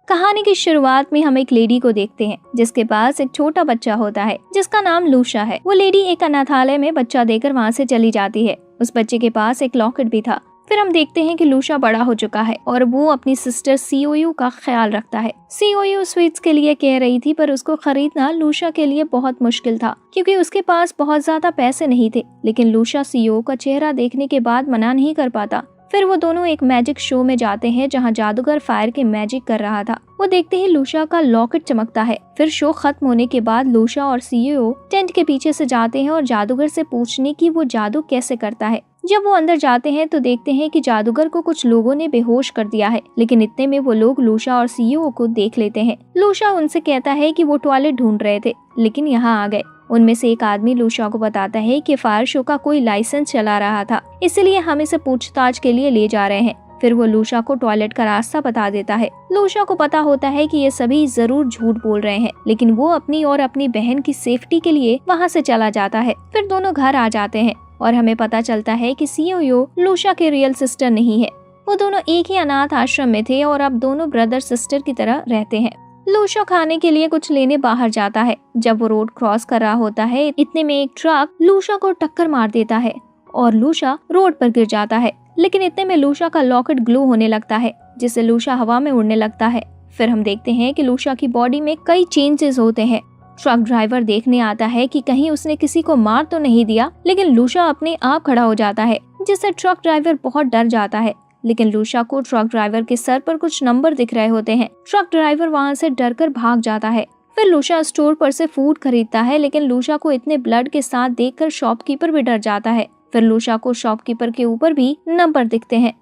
कहानी की शुरुआत में हम एक लेडी को देखते हैं जिसके पास एक छोटा बच्चा होता है जिसका नाम लूशा है। वो लेडी एक अनाथालय में बच्चा देकर वहाँ से चली जाती है। उस बच्चे के पास एक लॉकेट भी था। फिर हम देखते हैं कि लूशा बड़ा हो चुका है और वो अपनी सिस्टर सीओयू का ख्याल रखता है। सीओयू स्वीट्स के लिए कह रही थी, पर उसको खरीदना लूशा के लिए बहुत मुश्किल था क्योंकि उसके पास बहुत ज्यादा पैसे नहीं थे। लेकिन लूशा सीओ का चेहरा देखने के बाद मना नहीं कर पाता। फिर वो दोनों एक मैजिक शो में जाते हैं जहाँ जादूगर फायर के मैजिक कर रहा था। वो देखते ही लूशा का लॉकेट चमकता है। फिर शो खत्म होने के बाद लूशा और सीईओ टेंट के पीछे से जाते हैं और जादूगर से पूछने की वो जादू कैसे करता है। जब वो अंदर जाते हैं तो देखते हैं कि जादूगर को कुछ लोगों ने बेहोश कर दिया है। लेकिन इतने में वो लोग लूशा और सीईओ को देख लेते हैं। लूशा उनसे कहता है कि वो टॉयलेट ढूंढ रहे थे लेकिन यहाँ आ गए। उनमें से एक आदमी लूशा को बताता है कि फायर शो का कोई लाइसेंस चला रहा था, इसलिए हम इसे पूछताछ के लिए ले जा रहे हैं। फिर वो लूशा को टॉयलेट का रास्ता बता देता है। लूशा को पता होता है कि ये सभी जरूर झूठ बोल रहे हैं, लेकिन वो अपनी और अपनी बहन की सेफ्टी के लिए वहाँ से चला जाता है। फिर दोनों घर आ जाते हैं और हमें पता चलता है कि सीईओ लूशा के रियल सिस्टर नहीं है। वो दोनों एक ही अनाथ आश्रम में थे और अब दोनों ब्रदर सिस्टर की तरह रहते हैं। लूशा खाने के लिए कुछ लेने बाहर जाता है। जब वो रोड क्रॉस कर रहा होता है इतने में एक ट्रक लूशा को टक्कर मार देता है और लूशा रोड पर गिर जाता है। लेकिन इतने में लूशा का लॉकेट ग्लो होने लगता है जिससे लूशा हवा में उड़ने लगता है। फिर हम देखते हैं कि लूशा की बॉडी में कई चेंजेस होते हैं। ट्रक ड्राइवर देखने आता है कि कहीं उसने किसी को मार तो नहीं दिया, लेकिन लूशा अपने आप खड़ा हो जाता है जिससे ट्रक ड्राइवर बहुत डर जाता है। लेकिन लूशा को ट्रक ड्राइवर के सर पर कुछ नंबर दिख रहे होते हैं। ट्रक ड्राइवर वहाँ से डरकर भाग जाता है। फिर लूशा स्टोर पर से फूड खरीदता है, लेकिन लूशा को इतने ब्लड के साथ देखकर शॉपकीपर भी डर जाता है। फिर लूशा को शॉपकीपर के ऊपर भी नंबर दिखते हैं।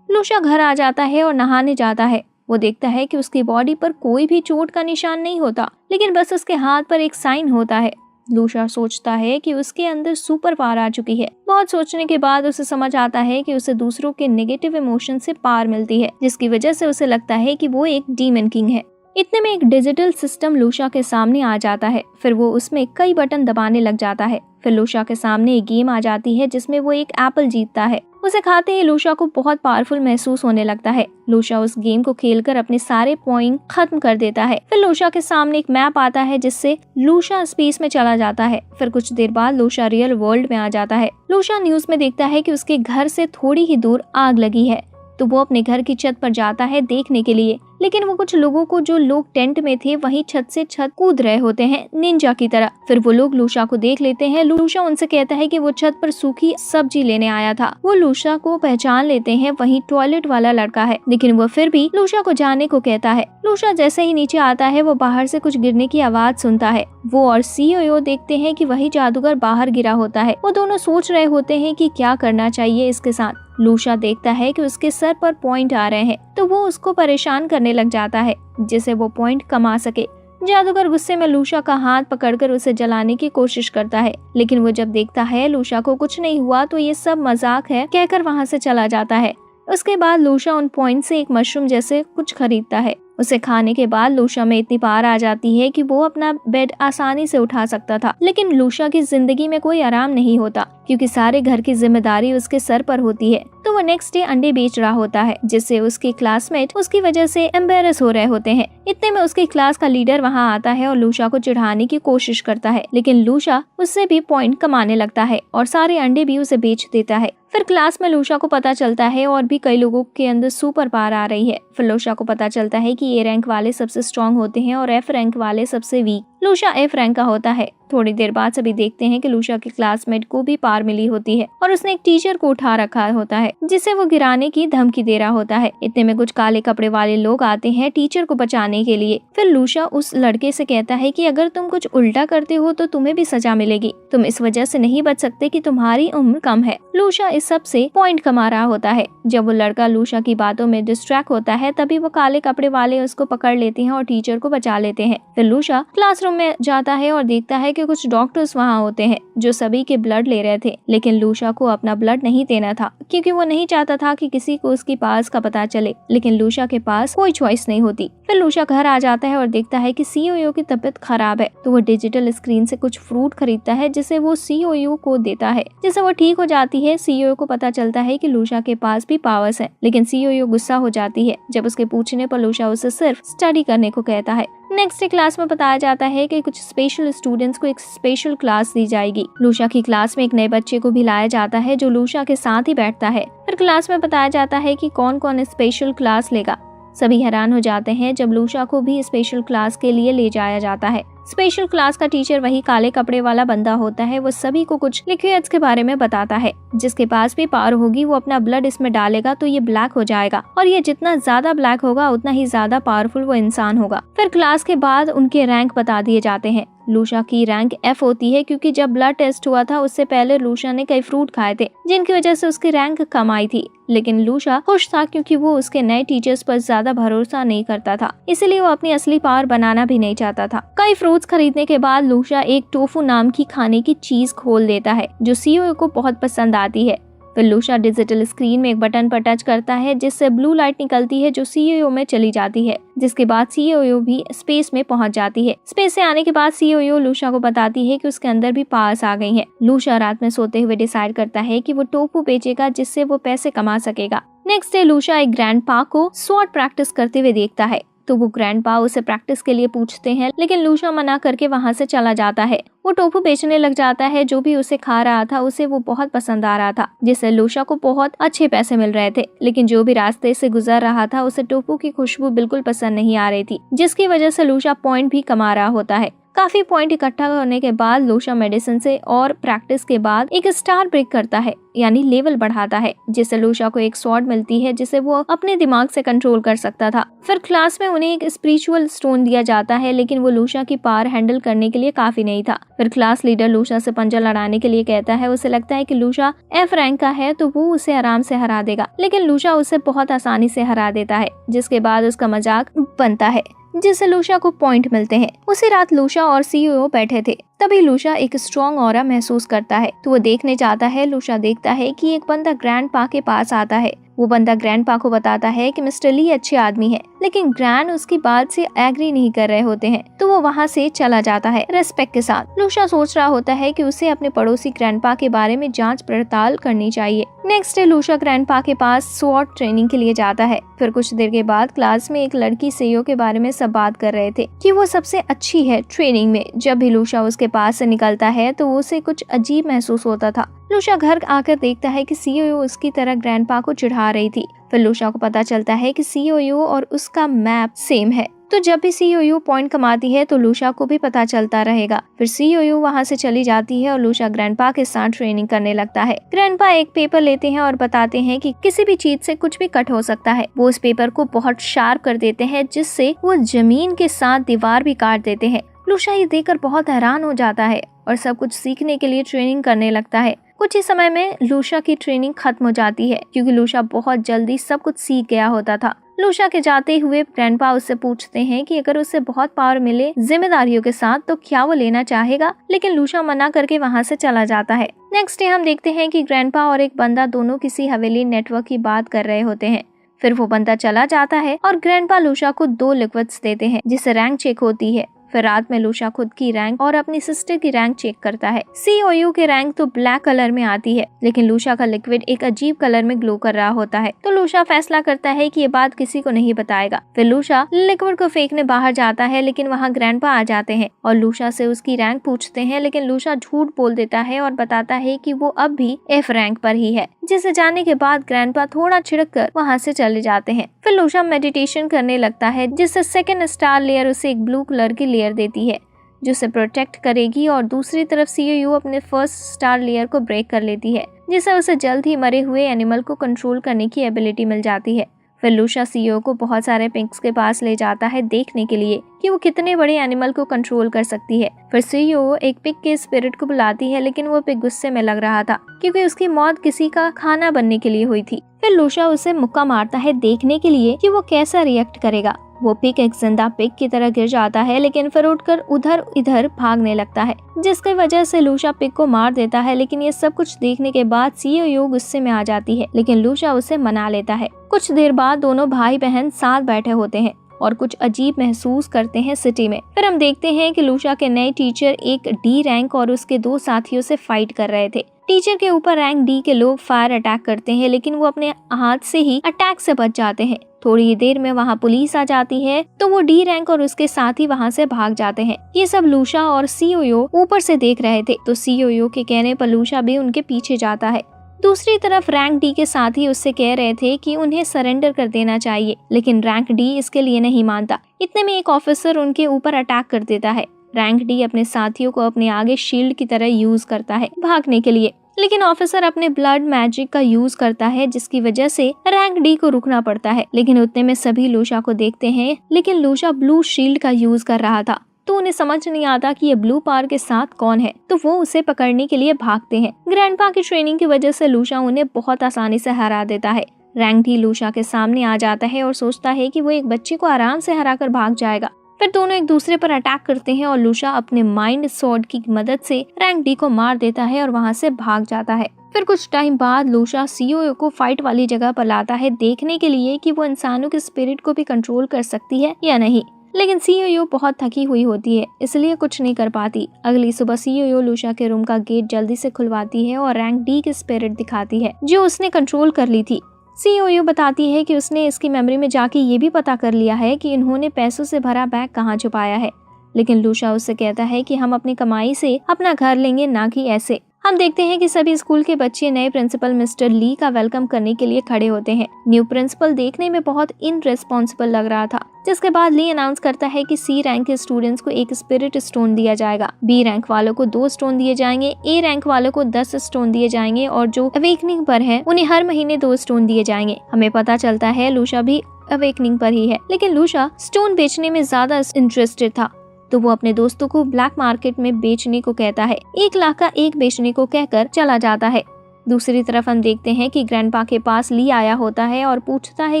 लूशा घर आ जाता है और नहाने जाता है। वो देखता है कि उसकी बॉडी पर कोई भी चोट का निशान नहीं होता, लेकिन बस उसके हाथ पर एक साइन होता है। लूशा सोचता है कि उसके अंदर सुपर पावर आ चुकी है। बहुत सोचने के बाद उसे समझ आता है कि उसे दूसरों के नेगेटिव इमोशन से पावर मिलती है, जिसकी वजह से उसे लगता है कि वो एक डीमन किंग है। इतने में एक डिजिटल सिस्टम लूशा के सामने आ जाता है। फिर वो उसमें कई बटन दबाने लग जाता है। फिर लूशा के सामने एक गेम आ जाती है जिसमें वो एक एप्पल जीतता है। उसे खाते ही लूशा को बहुत पावरफुल महसूस होने लगता है। लूशा उस गेम को खेलकर अपने सारे पॉइंट खत्म कर देता है। फिर लूशा के सामने एक मैप आता है जिससे लूशा स्पेस में चला जाता है। फिर कुछ देर बाद लूशा रियल वर्ल्ड में आ जाता है। लूशा न्यूज में देखता है कि उसके घर से थोड़ी ही दूर आग लगी है, तो वो अपने घर की छत पर जाता है देखने के लिए। लेकिन वो कुछ लोगों को जो लोग टेंट में थे वहीं छत से छत कूद रहे होते हैं निंजा की तरह। फिर वो लोग लूशा को देख लेते हैं। लूशा उनसे कहता है कि वो छत पर सूखी सब्जी लेने आया था। वो लूशा को पहचान लेते हैं, वही टॉयलेट वाला लड़का है, लेकिन वो फिर भी लूशा को जाने को कहता है। लूशा जैसे ही नीचे आता है वो बाहर से कुछ गिरने की आवाज सुनता है। वो और सीईओ देखते हैं कि वही जादूगर बाहर गिरा होता है। वो दोनों सोच रहे होते हैं कि क्या करना चाहिए इसके साथ। लूशा देखता है कि उसके सर पर पॉइंट आ रहे हैं, तो वो उसको परेशान करने लग जाता है जिससे वो पॉइंट कमा सके। जादूगर गुस्से में लूशा का हाथ पकड़कर उसे जलाने की कोशिश करता है, लेकिन वो जब देखता है लूशा को कुछ नहीं हुआ तो ये सब मजाक है कहकर वहाँ से चला जाता है। उसके बाद लूशा उन पॉइंट से एक मशरूम जैसे कुछ खरीदता है। उसे खाने के बाद लूशा में इतनी पावर आ जाती है कि वो अपना बेड आसानी से उठा सकता था। लेकिन लूशा की जिंदगी में कोई आराम नहीं होता क्योंकि सारे घर की जिम्मेदारी उसके सर पर होती है। तो वो नेक्स्ट डे अंडे बेच रहा होता है जिससे उसके क्लासमेट उसकी वजह से एम्बेरस हो रहे होते हैं। इतने में उसके क्लास का लीडर वहाँ आता है और लूशा को चिढ़ाने की कोशिश करता है, लेकिन लूशा उससे भी पॉइंट कमाने लगता है और सारे अंडे भी उसे बेच देता है। फिर क्लास में लूशा को पता चलता है और भी कई लोगों के अंदर सुपर पावर आ रही है। फिर लूशा को पता चलता है कि ए रैंक वाले सबसे स्ट्रांग होते हैं और एफ रैंक वाले सबसे वीक। लूशा एफ रैंक का होता है। थोड़ी देर बाद सभी देखते हैं कि लूशा के क्लासमेट को भी पावर मिली होती है और उसने एक टीचर को उठा रखा होता है जिसे वो गिराने की धमकी दे रहा होता है। इतने में कुछ काले कपड़े वाले लोग आते हैं टीचर को बचाने के लिए। फिर लूशा उस लड़के से कहता है कि अगर तुम कुछ उल्टा करते हो तो तुम्हें भी सजा मिलेगी, तुम इस वजह से नहीं बच सकते कि तुम्हारी उम्र कम है। लूशा इस सब से पॉइंट कमा रहा होता है। जब वो लड़का लूशा की बातों में डिस्ट्रैक्ट होता है तभी वो काले कपड़े वाले उसको पकड़ लेते हैं और टीचर को बचा लेते हैं। फिर लूशा क्लासरूम रूम में जाता है और देखता है कि कुछ डॉक्टर्स वहाँ होते हैं जो सभी के ब्लड ले रहे थे, लेकिन लूशा को अपना ब्लड नहीं देना था क्योंकि वो नहीं चाहता था कि किसी को उसकी पास का पता चले। लेकिन लूशा के पास कोई चॉइस नहीं होती। फिर लूशा घर आ जाता है और देखता है कि सीओयू की तबीयत खराब है, तो वो डिजिटल स्क्रीन से कुछ फ्रूट खरीदता है जिसे वो सीओयू को देता है, जिससे वो ठीक हो जाती है। सीओयू को पता चलता है कि लूशा के पास भी पावर्स है, लेकिन सीओयू गुस्सा हो जाती है जब उसके पूछने पर लूशा उसे सिर्फ स्टडी करने को कहता है। नेक्स्ट डे क्लास में बताया जाता है कि कुछ स्पेशल स्टूडेंट्स को एक स्पेशल क्लास दी जाएगी। लूशा की क्लास में एक नए बच्चे को भी लाया जाता है जो लूशा के साथ ही बैठता है। फिर क्लास में बताया जाता है कि कौन कौन स्पेशल क्लास लेगा। सभी हैरान हो जाते हैं जब लूशा को भी स्पेशल क्लास के लिए ले जाया जाता है। स्पेशल क्लास का टीचर वही काले कपड़े वाला बंदा होता है। वो सभी को कुछ लिक्विड्स के बारे में बताता है। जिसके पास भी पावर होगी वो अपना ब्लड इसमें डालेगा तो ये ब्लैक हो जाएगा, और ये जितना ज्यादा ब्लैक होगा उतना ही ज्यादा पावरफुल वो इंसान होगा। फिर क्लास के बाद उनके रैंक बता दिए जाते हैं। लूशा की रैंक F होती है क्योंकि जब ब्लड टेस्ट हुआ था उससे पहले लूशा ने कई फ्रूट खाए थे जिनकी वजह से उसकी रैंक कम आई थी। लेकिन लूशा खुश था क्योंकि वो उसके नए टीचर्स पर ज्यादा भरोसा नहीं करता था, इसलिए वो अपनी असली पावर बनाना भी नहीं चाहता था। कई फ्रूट्स खरीदने के बाद लूशा एक टोफू नाम की खाने की चीज खोल देता है जो सीओ को बहुत पसंद आती है। फिर लूशा डिजिटल स्क्रीन में एक बटन पर टच करता है जिससे ब्लू लाइट निकलती है जो सीओ में चली जाती है, जिसके बाद सीओ भी स्पेस में पहुंच जाती है। स्पेस से आने के बाद सीओ लूशा को बताती है कि उसके अंदर भी पावर्स आ गई हैं। लूशा रात में सोते हुए डिसाइड करता है कि वो टोफू बेचेगा जिससे वो पैसे कमा सकेगा। नेक्स्ट डे लूशा एक ग्रैंडपा को स्वॉर्ड प्रैक्टिस करते हुए देखता है, तो वो ग्रैंडपा उसे प्रैक्टिस के लिए पूछते हैं, लेकिन लूशा मना करके वहाँ से चला जाता है। वो टोफू बेचने लग जाता है। जो भी उसे खा रहा था उसे वो बहुत पसंद आ रहा था, जिससे लूशा को बहुत अच्छे पैसे मिल रहे थे। लेकिन जो भी रास्ते से गुजर रहा था उसे टोफू की खुशबू बिल्कुल पसंद नहीं आ रही थी, जिसकी वजह से लूशा पॉइंट भी कमा रहा होता है। काफी पॉइंट इकट्ठा करने के बाद लूशा मेडिसिन से और प्रैक्टिस के बाद एक स्टार ब्रेक करता है, यानी लेवल बढ़ाता है, जिससे लूशा को एक स्वॉर्ड मिलती है जिसे वो अपने दिमाग से कंट्रोल कर सकता था। फिर क्लास में उन्हें एक स्पिरिचुअल स्टोन दिया जाता है, लेकिन वो लूशा की पावर हैंडल करने के लिए काफी नहीं था। फिर क्लास लीडर लूशा से पंजा लड़ाने के लिए कहता है। उसे लगता है कि लूशा F रैंक का है तो वो उसे आराम से हरा देगा, लेकिन लूशा उसे बहुत आसानी से हरा देता है, जिसके बाद उसका मजाक बनता है, जिससे लूशा को पॉइंट मिलते हैं। उसी रात लूशा और सीईओ बैठे थे, तभी लूशा एक स्ट्रॉन्ग ऑरा महसूस करता है, तो वो देखने जाता है। लूशा देखता है कि एक बंदा ग्रैंडपा के पास आता है। वो बंदा ग्रैंडपा को बताता है कि मिस्टर ली अच्छे आदमी है, लेकिन ग्रैंड उसकी बात से एग्री नहीं कर रहे होते हैं, तो वो वहाँ से चला जाता है रेस्पेक्ट के साथ। लूशा सोच रहा होता है कि उसे अपने पड़ोसी ग्रैंडपा के बारे में जांच पड़ताल करनी चाहिए। नेक्स्ट डे लूशा ग्रैंडपा के पास स्वॉर्ड ट्रेनिंग के लिए जाता है। फिर कुछ देर के बाद क्लास में एक लड़की सीईओ के बारे में सब बात कर रहे थे कि वो सबसे अच्छी है ट्रेनिंग में। जब भी लूशा उसके पास से निकलता है तो उसे कुछ अजीब महसूस होता था। लूशा घर आकर देखता है कि सीईओ उसकी तरह ग्रैंडपा को चिढ़ा रही थी। फिर लूशा को पता चलता है कि सीईओ और उसका मैप सेम है, तो जब भी सीईओ पॉइंट कमाती है तो लूशा को भी पता चलता रहेगा। फिर सीईओ वहाँ से चली जाती है और लूशा ग्रैंडपा के साथ ट्रेनिंग करने लगता है। ग्रैंडपा एक पेपर लेते हैं और बताते हैं कि किसी भी चीज से कुछ भी कट हो सकता है। वो उस पेपर को बहुत शार्प कर देते हैं, जिससे वो जमीन के साथ दीवार भी काट देते हैं। लूशा ये देखकर बहुत हैरान हो जाता है और सब कुछ सीखने के लिए ट्रेनिंग करने लगता है। कुछ ही समय में लूशा की ट्रेनिंग खत्म हो जाती है क्योंकि लूशा बहुत जल्दी सब कुछ सीख गया होता था। लूशा के जाते हुए ग्रैंडपा उससे पूछते हैं कि अगर उसे बहुत पावर मिले जिम्मेदारियों के साथ तो क्या वो लेना चाहेगा, लेकिन लूशा मना करके वहाँ से चला जाता है। नेक्स्ट डे हम देखते हैं कि ग्रैंडपा और एक बंदा दोनों किसी हवेली नेटवर्क की बात कर रहे होते हैं। फिर वो बंदा चला जाता है और ग्रैंडपा लूशा को 2 लिक्विड्स देते हैं जिससे रैंक चेक होती है। फिर रात में लूशा खुद की रैंक और अपनी सिस्टर की रैंक चेक करता है। सीओयू की रैंक तो ब्लैक कलर में आती है, लेकिन लूशा का लिक्विड एक अजीब कलर में ग्लो कर रहा होता है, तो लूशा फैसला करता है कि ये बात किसी को नहीं बताएगा। फिर लूशा लिक्विड को फेंकने बाहर जाता है, लेकिन वहाँ ग्रैंडपा आ जाते हैं और लूशा से उसकी रैंक पूछते हैं, लेकिन लूशा झूठ बोल देता है और बताता है कि वो अब भी F रैंक पर ही है, जिसे जानने के बाद ग्रैंडपा थोड़ा छिड़क कर वहाँ से चले जाते हैं। फिर लूशा मेडिटेशन करने लगता है, जिससे सेकेंड स्टार लेयर उसे एक ब्लू कलर की लेयर देती है जो उसे प्रोटेक्ट करेगी, और दूसरी तरफ सीईओ अपने फर्स्ट स्टार लेयर को ब्रेक कर लेती है, जिससे उसे जल्द ही मरे हुए एनिमल को कंट्रोल करने की एबिलिटी मिल जाती है। फिर लूशा सीईओ को बहुत सारे पिग्स के पास ले जाता है देखने के लिए कि वो कितने बड़े एनिमल को कंट्रोल कर सकती है। फिर सीईओ एक पिग के स्पिरिट को बुलाती है, लेकिन वो पिग गुस्से में लग रहा था क्योंकि उसकी मौत किसी का खाना बनने के लिए हुई थी। फिर लूशा उसे मुक्का मारता है देखने के लिए कि वो कैसा रिएक्ट करेगा। वो पिग एक जिंदा पिग की तरह गिर जाता है, लेकिन फिर उठकर उधर इधर भागने लगता है, जिसकी वजह से लूशा पिग को मार देता है। लेकिन ये सब कुछ देखने के बाद सीओयू गुस्से में आ जाती है, लेकिन लूशा उसे मना लेता है। कुछ देर बाद दोनों भाई बहन साथ बैठे होते हैं और कुछ अजीब महसूस करते हैं सिटी में। फिर हम देखते हैं कि लूशा के नए टीचर एक डी रैंक और उसके 2 साथियों से फाइट कर रहे थे। टीचर के ऊपर रैंक डी के लोग फायर अटैक करते हैं, लेकिन वो अपने हाथ से ही अटैक से बच जाते हैं। थोड़ी देर में वहाँ पुलिस आ जाती है, तो वो डी रैंक और उसके साथी वहाँ से भाग जाते हैं। ये सब लूशा और सीओयू ऊपर से देख रहे थे, तो सीओयू के कहने पर लूशा भी उनके पीछे जाता है। दूसरी तरफ रैंक डी के साथी उससे कह रहे थे कि उन्हें सरेंडर कर देना चाहिए, लेकिन रैंक डी इसके लिए नहीं मानता। इतने में एक ऑफिसर उनके ऊपर अटैक कर देता है। रैंक डी अपने साथियों को अपने आगे शील्ड की तरह यूज करता है भागने के लिए, लेकिन ऑफिसर अपने ब्लड मैजिक का यूज करता है, जिसकी वजह से रैंक डी को रुकना पड़ता है। लेकिन उतने में सभी लूशा को देखते हैं, लेकिन लूशा ब्लू शील्ड का यूज कर रहा था, तो उन्हें समझ नहीं आता कि ये ब्लू पावर के साथ कौन है, तो वो उसे पकड़ने के लिए भागते हैं। ग्रैंडपा की ट्रेनिंग की वजह से लूशा उन्हें बहुत आसानी से हरा देता है। रैंक डी लूशा के सामने आ जाता है और सोचता है कि वो एक बच्चे को आराम से हरा कर भाग जाएगा। फिर दोनों एक दूसरे पर अटैक करते हैं और लूशा अपने माइंड स्वॉर्ड की मदद से रैंक डी को मार देता है और वहाँ से भाग जाता है। फिर कुछ टाइम बाद लूशा सीओयू को फाइट वाली जगह पर लाता है, देखने के लिए कि वो इंसानों के स्पिरिट को भी कंट्रोल कर सकती है या नहीं। लेकिन सीओयू बहुत थकी हुई होती है, इसलिए कुछ नहीं कर पाती। अगली सुबह सीओयू लूशा के रूम का गेट जल्दी से खुलवाती है और रैंक डी की स्पिरिट दिखाती है, जो उसने कंट्रोल कर ली थी। सीओयू बताती है कि उसने इसकी मेमोरी में जाके ये भी पता कर लिया है कि इन्होंने पैसों से भरा बैग कहाँ छुपाया है। लेकिन लूशा उससे कहता है कि हम अपनी कमाई से अपना घर लेंगे, ना कि ऐसे। हम देखते हैं कि सभी स्कूल के बच्चे नए प्रिंसिपल मिस्टर ली का वेलकम करने के लिए खड़े होते हैं। न्यू प्रिंसिपल देखने में बहुत इनरिस्पॉन्सिबल लग रहा था, जिसके बाद ली अनाउंस करता है कि सी रैंक के स्टूडेंट्स को 1 स्पिरिट स्टोन दिया जाएगा, बी रैंक वालों को 2 स्टोन दिए जाएंगे, ए रैंक वालों को 10 स्टोन दिए जाएंगे और जो अवेकनिंग पर है उन्हें हर महीने 2 स्टोन दिए जाएंगे। हमें पता चलता है लूशा भी अवेकनिंग पर ही है, लेकिन लूशा स्टोन बेचने में ज्यादा इंटरेस्टेड था, तो वो अपने दोस्तों को ब्लैक मार्केट में बेचने को कहता है। 1 लाख का एक बेचने को कहकर चला जाता है। दूसरी तरफ हम देखते हैं कि ग्रैंडपा के पास ली आया होता है और पूछता है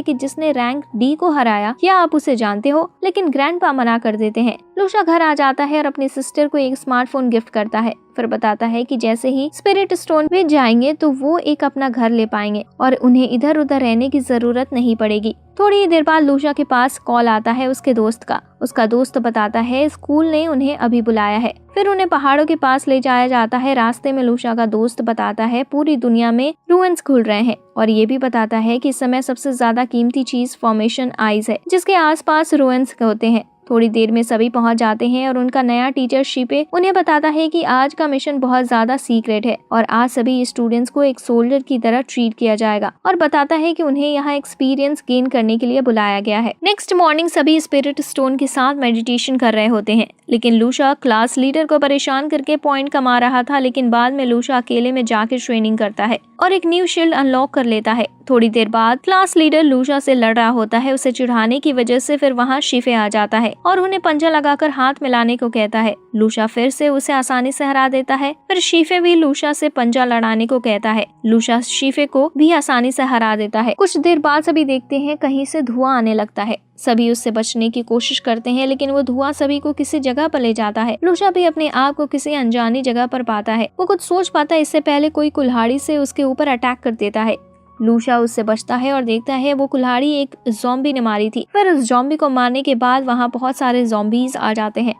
कि जिसने रैंक डी को हराया, क्या आप उसे जानते हो? लेकिन ग्रैंडपा मना कर देते हैं। लूशा घर आ जाता है और अपनी सिस्टर को एक स्मार्टफोन गिफ्ट करता है। फिर बताता है कि जैसे ही स्पिरिट स्टोन भेज जाएंगे तो वो एक अपना घर ले पाएंगे और उन्हें इधर उधर रहने की जरूरत नहीं पड़ेगी। थोड़ी देर बाद लूशा के पास कॉल आता है उसके दोस्त का। उसका दोस्त बताता है स्कूल ने उन्हें अभी बुलाया है। फिर उन्हें पहाड़ों के पास ले जाया जाता है। रास्ते में लूशा का दोस्त बताता है पूरी दुनिया में रूइंस खुल रहे हैं और ये भी बताता है कि इस समय सबसे ज्यादा कीमती चीज फॉर्मेशन आइज है, जिसके आसपास रूइंस होते हैं। थोड़ी देर में सभी पहुंच जाते हैं और उनका नया टीचर शिपे उन्हें बताता है कि आज का मिशन बहुत ज्यादा सीक्रेट है और आज सभी स्टूडेंट्स को एक सोल्जर की तरह ट्रीट किया जाएगा और बताता है कि उन्हें यहाँ एक्सपीरियंस गेन करने के लिए बुलाया गया है। नेक्स्ट मॉर्निंग सभी स्पिरिट स्टोन के साथ मेडिटेशन कर रहे होते हैं, लेकिन लूशा क्लास लीडर को परेशान करके पॉइंट कमा रहा था। लेकिन बाद में लूशा अकेले में जाकर ट्रेनिंग करता है और एक न्यू शील्ड अनलॉक कर लेता है। थोड़ी देर बाद क्लास लीडर लूशा से लड़ रहा होता है, उसे चिढ़ाने की वजह से फिर वहाँ शिफे आ जाता है और उन्हें पंजा लगाकर हाथ मिलाने को कहता है। लूशा फिर से उसे आसानी से हरा देता है। फिर शिफे भी लूशा से पंजा लड़ाने को कहता है। लूशा शिफे को भी आसानी से हरा देता है। कुछ देर बाद सभी देखते हैं कहीं से धुआं आने लगता है। सभी उससे बचने की कोशिश करते हैं, लेकिन वो धुआं सभी को किसी जगह पर ले जाता है। लूशा भी अपने आप को किसी अनजानी जगह पर पाता है। वो कुछ सोच पाता है इससे पहले कोई कुल्हाड़ी से उसके ऊपर अटैक कर देता है। लूशा उससे बचता है और देखता है वो कुल्हाड़ी एक ज़ॉम्बी ने मारी थी। फिर उस ज़ॉम्बी को मारने के बाद वहाँ बहुत सारे ज़ॉम्बीज आ जाते हैं,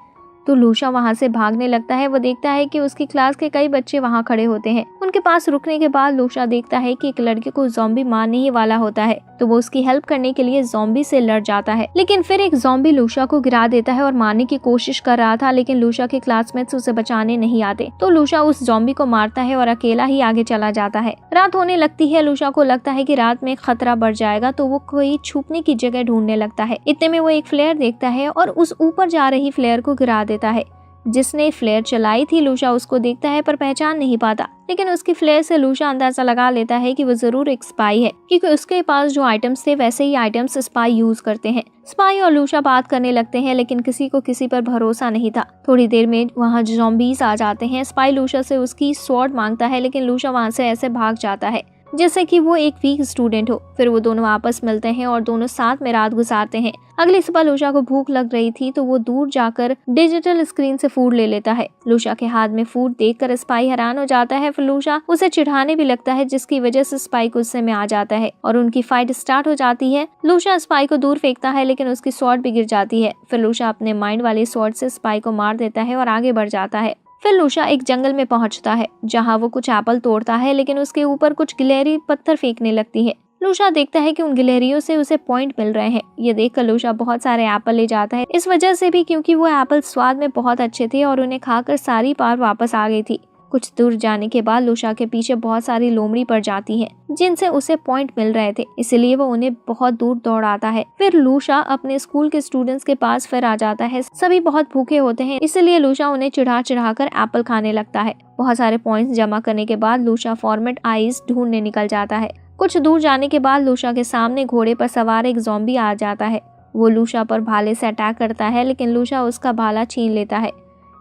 तो लूशा वहाँ से भागने लगता है। वो देखता है कि उसकी क्लास के कई बच्चे वहाँ खड़े होते हैं। उनके पास रुकने के बाद लूशा देखता है कि एक लड़के को ज़ॉम्बी मारने ही वाला होता है, तो वो उसकी हेल्प करने के लिए ज़ॉम्बी से लड़ जाता है। लेकिन फिर एक ज़ॉम्बी लूशा को गिरा देता है और मारने की कोशिश कर रहा था, लेकिन लूशा के क्लासमेट्स उसे बचाने नहीं आते, तो लूशा उस ज़ॉम्बी को मारता है और अकेला ही आगे चला जाता है। रात होने लगती है। लूशा को लगता है कि रात में खतरा बढ़ जाएगा, तो वो कोई छुपने की जगह ढूंढने लगता है। इतने में वो एक फ्लेयर देखता है और उस ऊपर जा रही फ्लेयर को गिरा देता है। जिसने फ्लेयर चलाई थी लूशा उसको देखता है पर पहचान नहीं पाता, लेकिन उसकी फ्लेयर से लूशा अंदाजा लगा लेता है कि वो जरूर एक स्पाई है, क्योंकि उसके पास जो आइटम्स थे वैसे ही आइटम्स स्पाई यूज करते हैं। स्पाई और लूशा बात करने लगते हैं, लेकिन किसी को किसी पर भरोसा नहीं था। थोड़ी देर में वहाँ ज़ॉम्बीज आ जाते हैं। स्पाई लूशा से उसकी स्वॉर्ड मांगता है, लेकिन लूशा वहाँ से ऐसे भाग जाता है। जैसे कि वो एक वीक स्टूडेंट हो। फिर वो दोनों आपस मिलते हैं और दोनों साथ में रात गुजारते हैं। अगली सुबह लूशा को भूख लग रही थी तो वो दूर जाकर डिजिटल स्क्रीन से फूड ले लेता है। लूशा के हाथ में फूड देखकर स्पाई हैरान हो जाता है। फिर लूशा उसे चिढ़ाने भी लगता है, जिसकी वजह से स्पाई गुस्से में आ जाता है और उनकी फाइट स्टार्ट हो जाती है। लूशा स्पाई को दूर फेंकता है लेकिन उसकी स्वॉर्ड भी गिर जाती है। फिर लूशा अपने माइंड वाली स्वॉर्ड से स्पाई को मार देता है और आगे बढ़ जाता है। फिर लूशा एक जंगल में पहुंचता है जहां वो कुछ एप्पल तोड़ता है, लेकिन उसके ऊपर कुछ गिलहरी पत्थर फेंकने लगती है। लूशा देखता है कि उन गिलहरियों से उसे पॉइंट मिल रहे हैं। ये देखकर लूशा बहुत सारे एप्पल ले जाता है, इस वजह से भी क्योंकि वो एप्पल स्वाद में बहुत अच्छे थे और उन्हें खाकर सारी पावर वापस आ गई थी। कुछ दूर जाने के बाद लूशा के पीछे बहुत सारी लोमड़ी पड़ जाती हैं, जिनसे उसे पॉइंट मिल रहे थे, इसलिए वो उन्हें बहुत दूर दौड़ाता है। फिर लूशा अपने स्कूल के स्टूडेंट्स के पास फिर आ जाता है। सभी बहुत भूखे होते हैं, इसलिए लूशा उन्हें चिढ़ा कर एप्पल खाने लगता है। बहुत सारे पॉइंट्स जमा करने के बाद लूशा फॉर्मेट आइस ढूंढने निकल जाता है। कुछ दूर जाने के बाद लूशा के सामने घोड़े पर सवार एक ज़ॉम्बी आ जाता है। वो लूशा पर भाले से अटैक करता है, लेकिन लूशा उसका भाला छीन लेता है।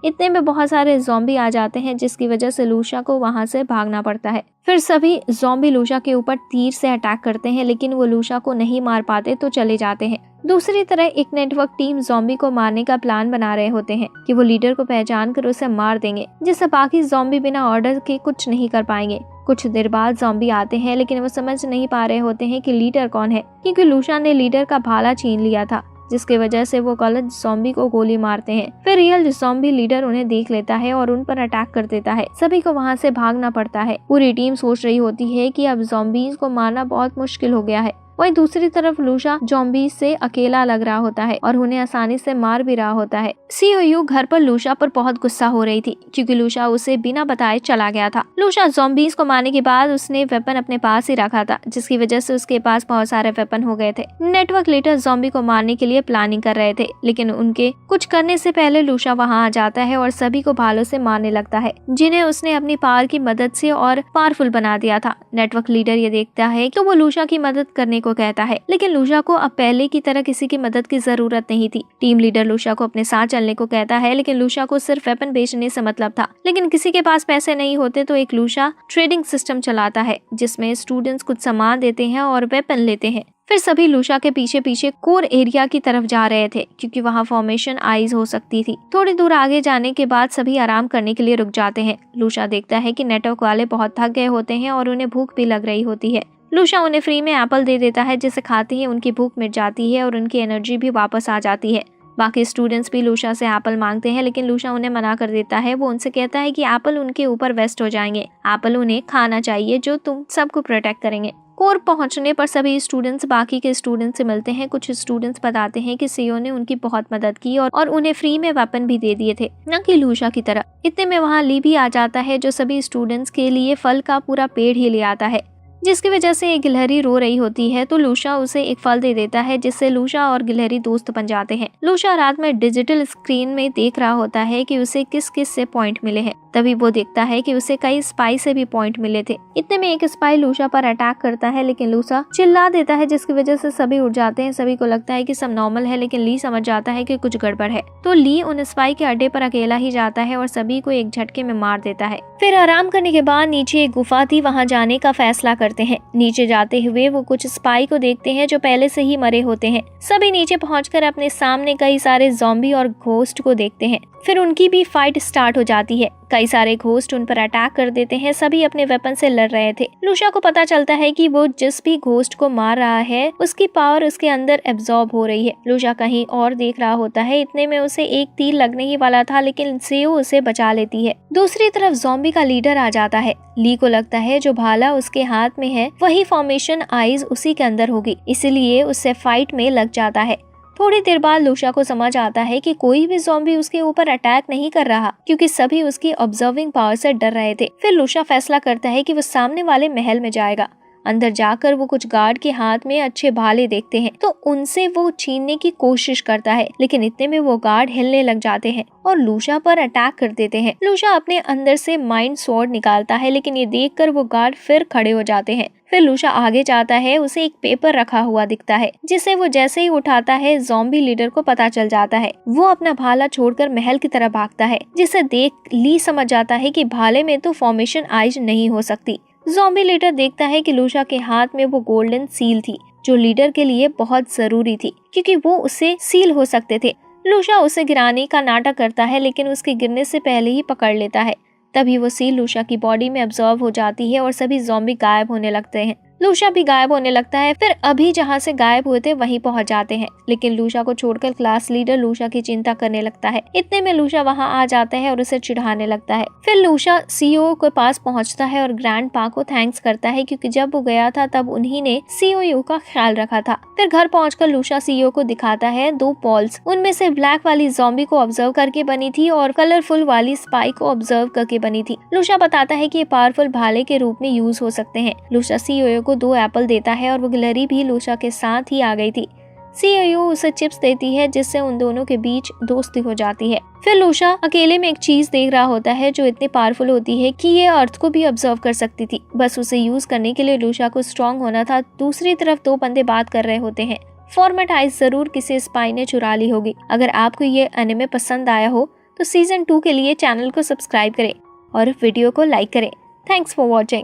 इतने में बहुत सारे ज़ॉम्बी आ जाते हैं, जिसकी वजह से लूशा को वहां से भागना पड़ता है। फिर सभी ज़ॉम्बी लूशा के ऊपर तीर से अटैक करते हैं, लेकिन वो लूशा को नहीं मार पाते तो चले जाते हैं। दूसरी तरफ एक नेटवर्क टीम ज़ॉम्बी को मारने का प्लान बना रहे होते हैं कि वो लीडर को पहचान कर उसे मार देंगे, जिससे बाकी ज़ॉम्बी बिना ऑर्डर के कुछ नहीं कर पाएंगे। कुछ देर बाद ज़ॉम्बी आते हैं, लेकिन वो समझ नहीं पा रहे होते हैं कि लीडर कौन है, क्योंकि लूशा ने लीडर का भाला छीन लिया था, जिसकी वजह से वो गलत ज़ॉम्बी को गोली मारते हैं। फिर रियल ज़ॉम्बी लीडर उन्हें देख लेता है और उन पर अटैक कर देता है। सभी को वहां से भागना पड़ता है। पूरी टीम सोच रही होती है कि अब ज़ॉम्बीज को मारना बहुत मुश्किल हो गया है। वहीं दूसरी तरफ लूशा ज़ॉम्बीज से अकेला लग रहा होता है और उन्हें आसानी से मार भी रहा होता है। सीओयू घर पर लूशा पर बहुत गुस्सा हो रही थी, क्योंकि लूशा उसे बिना बताए चला गया था। लूशा ज़ॉम्बीज को मारने के बाद उसने वेपन अपने पास ही रखा था, जिसकी वजह से उसके पास बहुत सारे वेपन हो गए थे। नेटवर्क लीडर ज़ॉम्बी को मारने के लिए प्लानिंग कर रहे थे, लेकिन उनके कुछ करने से पहले लूशा वहां आ जाता है और सभी को भालों से मारने लगता है, जिन्हें उसने अपनी पावर की मदद से और पावरफुल बना दिया था। नेटवर्क लीडर ये देखता है तो वो लूशा की मदद करने को कहता है, लेकिन लूशा को अब पहले की तरह किसी की मदद की जरूरत नहीं थी। टीम लीडर लूशा को अपने साथ चलने को कहता है, लेकिन लूशा को सिर्फ वेपन बेचने से मतलब था। लेकिन किसी के पास पैसे नहीं होते तो एक लूशा ट्रेडिंग सिस्टम चलाता है, जिसमें स्टूडेंट्स कुछ सामान देते हैं और वेपन लेते हैं। फिर सभी लूशा के पीछे पीछे कोर एरिया की तरफ जा रहे थे, क्योंकि वहाँ फॉर्मेशन आइज हो सकती थी। थोड़ी दूर आगे जाने के बाद सभी आराम करने के लिए रुक जाते हैं। लूशा देखता है कि नेटवर्क वाले बहुत थक गए होते हैं और उन्हें भूख भी लग रही होती है। लूशा उन्हें फ्री में एप्पल दे देता है, जिसे खाते ही उनकी भूख मिट जाती है और उनकी एनर्जी भी वापस आ जाती है। बाकी स्टूडेंट्स भी लूशा से एप्पल मांगते हैं, लेकिन लूशा उन्हें मना कर देता है। वो उनसे कहता है कि एप्पल उनके ऊपर वेस्ट हो जाएंगे, एप्पल उन्हें खाना चाहिए जो तुम सबको प्रोटेक्ट करेंगे। कोर पहुंचने पर सभी स्टूडेंट्स बाकी के स्टूडेंट्स से मिलते हैं। कुछ स्टूडेंट्स बताते हैं कि सीईओ ने उनकी बहुत मदद की और उन्हें फ्री में वेपन भी दे दिए थे, न कि लूशा की तरह। इतने में वहाँ ली भी आ जाता है, जो सभी स्टूडेंट्स के लिए फल का पूरा पेड़ ही ले आता है, जिसकी वजह से एक गिलहरी रो रही होती है तो लूशा उसे एक फल दे देता है, जिससे लूशा और गिलहरी दोस्त बन जाते हैं। लूशा रात में डिजिटल स्क्रीन में देख रहा होता है कि उसे किस किस से पॉइंट मिले हैं। तभी वो देखता है कि उसे कई स्पाई से भी पॉइंट मिले थे। इतने में एक स्पाई लूशा पर अटैक करता है, लेकिन लूशा चिल्ला देता है, जिसकी वजह से सभी उठ जाते हैं। सभी को लगता है कि सब नॉर्मल है, लेकिन ली समझ जाता है कि कुछ गड़बड़ है। तो ली उन स्पाई के अड्डे पर अकेला ही जाता है और सभी को एक झटके में मार देता है। फिर आराम करने के बाद नीचे एक गुफा थी, वहाँ जाने का फैसला करते हैं। नीचे जाते हुए वो कुछ स्पाई को देखते हैं जो पहले से ही मरे होते हैं। सभी नीचे पहुंचकर अपने सामने कई सारे ज़ॉम्बी और घोस्ट को देखते हैं। फिर उनकी भी फाइट स्टार्ट हो जाती है। कई सारे घोस्ट उन पर अटैक कर देते हैं। सभी अपने वेपन से लड़ रहे थे। लूशा को पता चलता है कि वो जिस भी घोस्ट को मार रहा है उसकी पावर उसके अंदर एब्जॉर्ब हो रही है। लूशा कहीं और देख रहा होता है। इतने में उसे एक तीर लगने ही वाला था, लेकिन सीओ उसे बचा लेती है। दूसरी तरफ ज़ॉम्बी का लीडर आ जाता है। ली को लगता है जो भाला उसके हाथ में है वही फॉर्मेशन आइज उसी के अंदर होगी, इसलिए उससे फाइट में लग जाता है। थोड़ी देर बाद लूशा को समझ आता है कि कोई भी ज़ॉम्बी उसके ऊपर अटैक नहीं कर रहा, क्योंकि सभी उसकी ऑब्जर्विंग पावर से डर रहे थे। फिर लूशा फैसला करता है कि वो सामने वाले महल में जाएगा। अंदर जाकर वो कुछ गार्ड के हाथ में अच्छे भाले देखते हैं तो उनसे वो छीनने की कोशिश करता है, लेकिन इतने में वो गार्ड हिलने लग जाते हैं और लूशा पर अटैक कर देते हैं। लूशा अपने अंदर से माइंड स्वॉर्ड निकालता है, लेकिन ये देखकर वो गार्ड फिर खड़े हो जाते हैं। फिर लूशा आगे जाता है। उसे एक पेपर रखा हुआ दिखता है, जिसे वो जैसे ही उठाता है ज़ॉम्बी लीडर को पता चल जाता है। वो अपना भाला छोड़कर महल की तरफ भागता है, जिसे देख ली समझ जाता है कि भाले में तो फॉर्मेशन आइज नहीं हो सकती। ज़ॉम्बी लीडर देखता है कि लूशा के हाथ में वो गोल्डन सील थी जो लीडर के लिए बहुत जरूरी थी क्योंकि वो उससे सील हो सकते थे। लूशा उसे गिराने का नाटक करता है लेकिन उसके गिरने से पहले ही पकड़ लेता है। तभी वो सील लूशा की बॉडी में अब्सॉर्ब हो जाती है और सभी ज़ॉम्बी गायब होने लगते हैं। लूशा भी गायब होने लगता है। फिर अभी जहाँ से गायब हुए थे वहीं पहुंच जाते हैं, लेकिन लूशा को छोड़कर क्लास लीडर लूशा की चिंता करने लगता है। इतने में लूशा वहाँ आ जाता है और उसे चिढ़ाने लगता है। फिर लूशा सीईओ के पास पहुंचता है और ग्रैंड पा को थैंक्स करता है क्योंकि जब वो गया था तब उन्हीं ने सीईओ का ख्याल रखा था। फिर घर पहुंचकर लूशा सीईओ को दिखाता है 2 बॉल्स, उनमें से ब्लैक वाली ज़ॉम्बी को ऑब्जर्व करके बनी थी और कलरफुल वाली स्पाई को ऑब्जर्व करके बनी थी। लूशा बताता है कि ये पावरफुल भाले के रूप में यूज हो सकते हैं। लूशा सीईओ को 2 एप्पल देता है और वो गिलहरी भी लूशा के साथ ही आ गई थी। सीईओ उसे चिप्स देती है जिससे उन दोनों के बीच दोस्ती हो जाती है। फिर लूशा अकेले में एक चीज देख रहा होता है जो इतनी पावरफुल होती है कि ये अर्थ को भी ऑब्जर्व कर सकती थी। बस उसे यूज करने के लिए लूशा को स्ट्रांग होना था। दूसरी तरफ 2 बंदे बात कर रहे होते हैं। फॉर्मेट आइस जरूर किसी स्पाई ने चुरा ली होगी। अगर आपको ये एनिमे पसंद आया हो तो सीजन 2 के लिए चैनल को सब्सक्राइब करें और वीडियो को लाइक करें। Thanks for watching.